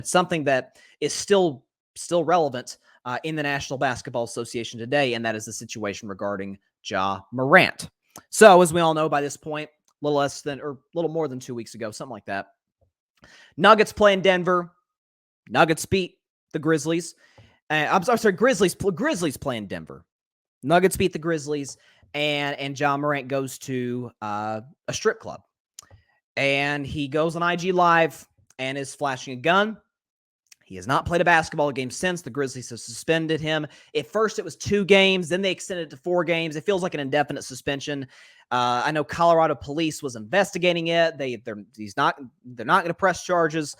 It's something that is still relevant in the National Basketball Association today, and that is the situation regarding Ja Morant. So, as we all know by this point, a little more than 2 weeks ago, something like that, Nuggets play in Denver. Nuggets beat the Grizzlies. I'm sorry, Grizzlies play in Denver. Nuggets beat the Grizzlies, and Ja Morant goes to a strip club. And he goes on IG Live and is flashing a gun. He has not played a basketball game since. The Grizzlies have suspended him. At first, it was 2 games. Then they extended it to 4 games. It feels like an indefinite suspension. I know Colorado police was investigating it. They're not going to press charges.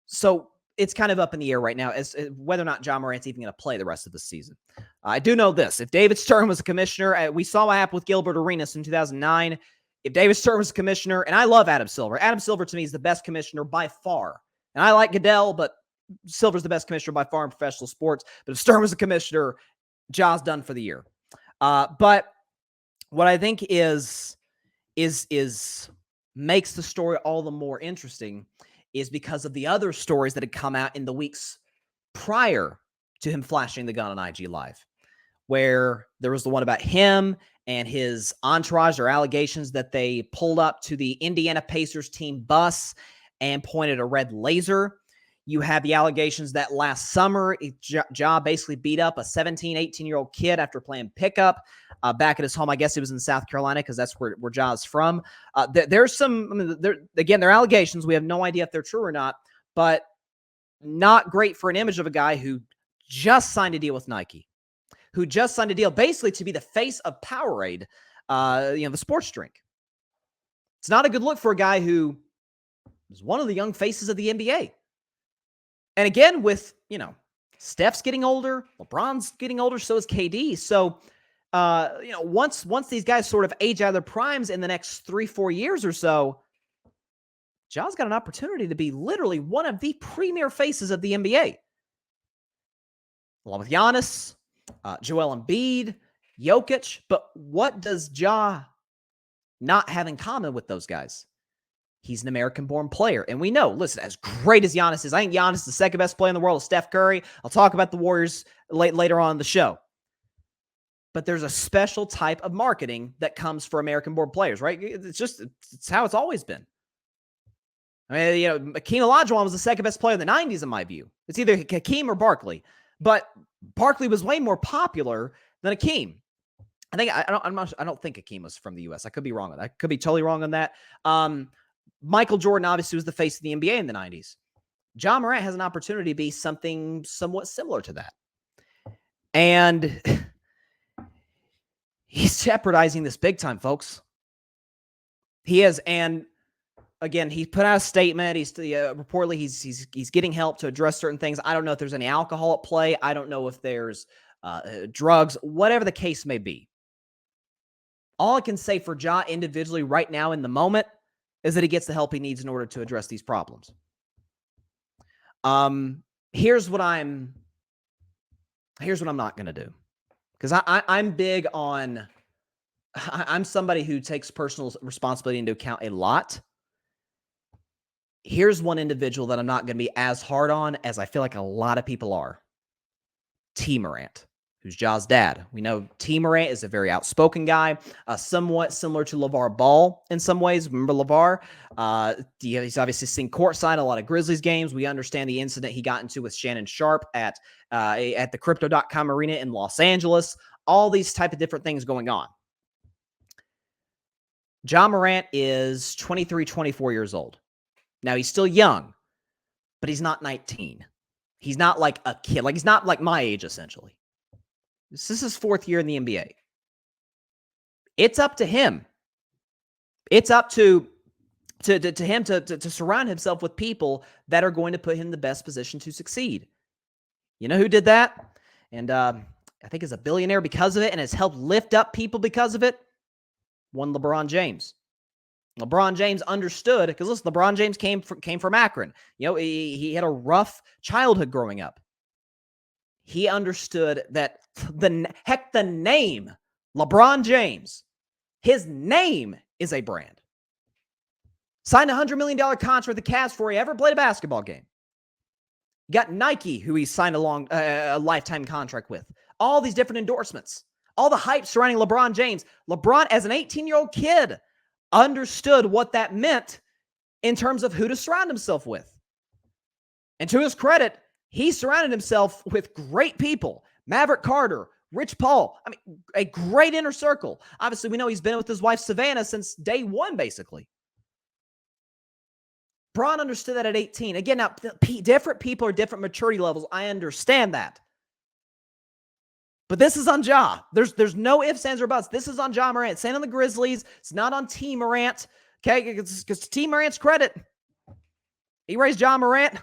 So it's kind of up in the air right now as whether or not Ja Morant's even going to play the rest of the season. I do know this. If David Stern was a commissioner, we saw what happened with Gilbert Arenas in 2009. If David Stern was a commissioner, and I love Adam Silver. Adam Silver, to me, is the best commissioner by far. And I like Goodell, but Silver's the best commissioner by far in professional sports. But if Stern was a commissioner, Ja's done for the year. But what I think is makes the story all the more interesting is because of the other stories that had come out in the weeks prior to him flashing the gun on IG Live, where there was the one about him and his entourage or allegations that they pulled up to the Indiana Pacers team bus and pointed a red laser. You have the allegations that last summer, Ja basically beat up a 17, 18-year-old kid after playing pickup back at his home. I guess it was in South Carolina because that's where Ja's from. There's some, they're allegations. We have no idea if they're true or not, but not great for an image of a guy who just signed a deal with Nike, who just signed a deal basically to be the face of Powerade, the sports drink. It's not a good look for a guy who is one of the young faces of the NBA. And again, with, Steph's getting older, LeBron's getting older, so is KD. So, once these guys sort of age out of their primes in the next 3-4 years or so, Ja's got an opportunity to be literally one of the premier faces of the NBA. Along with Giannis, Joel Embiid, Jokic. But what does Ja not have in common with those guys? He's an American-born player. And we know, listen, as great as Giannis is, I think Giannis is the second best player in the world, Steph Curry. I'll talk about the Warriors later on in the show. But there's a special type of marketing that comes for American-born players, right? It's how it's always been. I mean, Hakeem Olajuwon was the second best player in the 90s, in my view. It's either Hakeem or Barkley. But Barkley was way more popular than Hakeem. I don't think Hakeem was from the U.S. I could be wrong on that. I could be totally wrong on that. Michael Jordan obviously was the face of the NBA in the 90s. Ja Morant has an opportunity to be something somewhat similar to that. And he's jeopardizing this big time, folks. He is. And again, he put out a statement. He's reportedly he's getting help to address certain things. I don't know if there's any alcohol at play. I don't know if there's drugs, whatever the case may be. All I can say for Ja individually right now in the moment is that he gets the help he needs in order to address these problems. Here's what I'm not going to do. Because I'm big on, I'm somebody who takes personal responsibility into account a lot. Here's one individual that I'm not going to be as hard on as I feel like a lot of people are. T. Morant, who's Ja's dad. We know T. Morant is a very outspoken guy, somewhat similar to LeVar Ball in some ways. Remember LeVar? He's obviously seen courtside a lot of Grizzlies games. We understand the incident he got into with Shannon Sharp at the Crypto.com arena in Los Angeles. All these type of different things going on. Ja Morant is 23, 24 years old. Now, he's still young, but he's not 19. He's not like a kid. He's not like my age, essentially. This is his 4th year in the NBA. It's up to him. It's up to him to surround himself with people that are going to put him in the best position to succeed. You know who did that? And I think is a billionaire because of it and has helped lift up people because of it? One LeBron James. LeBron James understood, because listen, LeBron James came from Akron. He had a rough childhood growing up. He understood that the name LeBron James, his name is a brand. Signed a $100 million contract with the Cavs before he ever played a basketball game. You got Nike, who he signed a lifetime contract with. All these different endorsements. All the hype surrounding LeBron James. LeBron, as an 18-year-old kid, understood what that meant in terms of who to surround himself with. And to his credit, he surrounded himself with great people. Maverick Carter, Rich Paul. I mean, a great inner circle. Obviously, we know he's been with his wife, Savannah, since day one, basically. Bron understood that at 18. Again, now, different people are different maturity levels. I understand that. But this is on Ja. There's no ifs, ands, or buts. This is on Ja Morant. It's on the Grizzlies. It's not on T. Morant. Okay, because T. Morant's credit, he raised Ja Morant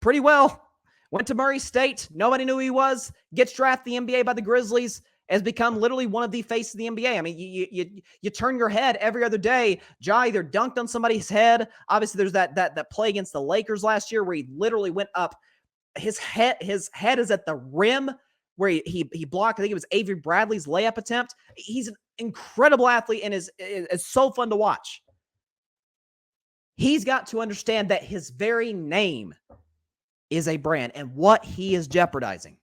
pretty well. Went to Murray State. Nobody knew who he was. Gets drafted in the NBA by the Grizzlies. Has become literally one of the faces of the NBA. I mean, you turn your head every other day. Ja either dunked on somebody's head. Obviously, there's that play against the Lakers last year where he literally went up. His head is at the rim where he blocked. I think it was Avery Bradley's layup attempt. He's an incredible athlete and is so fun to watch. He's got to understand that his very name is a brand and what he is jeopardizing.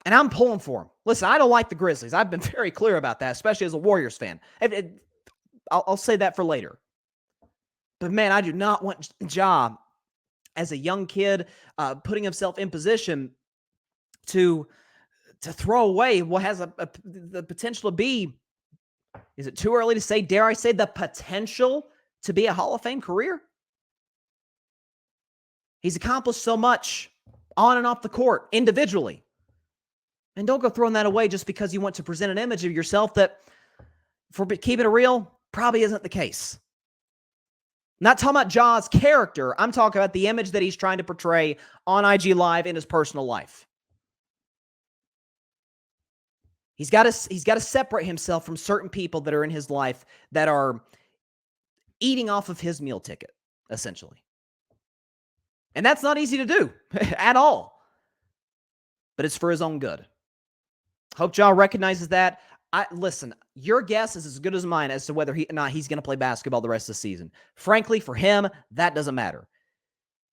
And I'm pulling for him. Listen, I don't like the Grizzlies. I've been very clear about that, especially as a Warriors fan. I'll say that for later. But man, I do not want Ja, as a young kid, putting himself in position to throw away what has the potential to be, is it too early to say, dare I say, the potential to be a Hall of Fame career? He's accomplished so much on and off the court, individually. And don't go throwing that away just because you want to present an image of yourself that, for keeping it real, probably isn't the case. I'm not talking about Ja's character. I'm talking about the image that he's trying to portray on IG Live in his personal life. He's got to separate himself from certain people that are in his life that are eating off of his meal ticket, essentially. And that's not easy to do at all. But it's for his own good. Hope Ja recognizes that. Listen, your guess is as good as mine as to whether or not he's going to play basketball the rest of the season. Frankly, for him, that doesn't matter.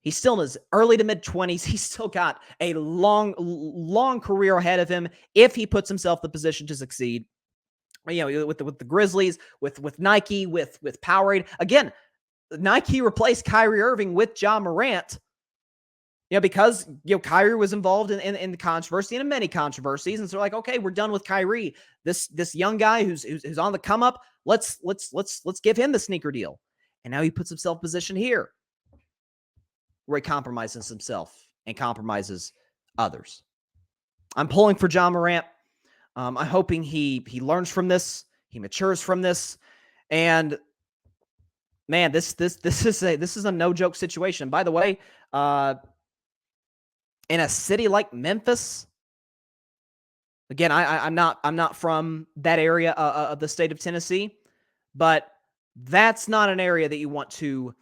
He's still in his early to mid-20s. He's still got a long career ahead of him if he puts himself in the position to succeed. You know, with the Grizzlies, with Nike, with Powerade. Again, Nike replaced Kyrie Irving with Ja Morant. You know, because Kyrie was involved in the controversy and in many controversies, and so like, okay, we're done with Kyrie. This young guy who's on the come up. Let's give him the sneaker deal. And now he puts himself in position here where he compromises himself and compromises others. I'm pulling for Ja Morant. I'm hoping he learns from this, he matures from this, and man, this is a no joke situation. By the way, in a city like Memphis, again, I'm not from that area of the state of Tennessee, but that's not an area that you want to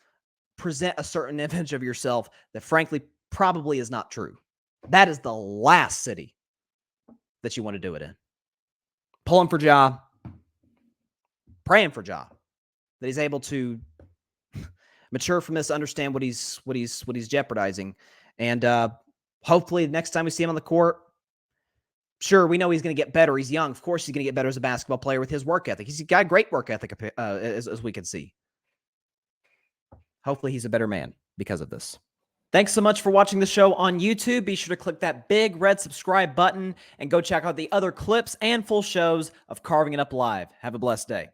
present a certain image of yourself that frankly probably is not true. That is the last city that you want to do it in. Pulling for Ja, praying for Ja, that he's able to mature from this, understand what he's jeopardizing, and hopefully next time we see him on the court, sure, we know he's going to get better. He's young. Of course he's going to get better as a basketball player with his work ethic. He's got great work ethic, as we can see. Hopefully he's a better man because of this. Thanks so much for watching the show on YouTube. Be sure to click that big red subscribe button and go check out the other clips and full shows of Carving It Up Live. Have a blessed day.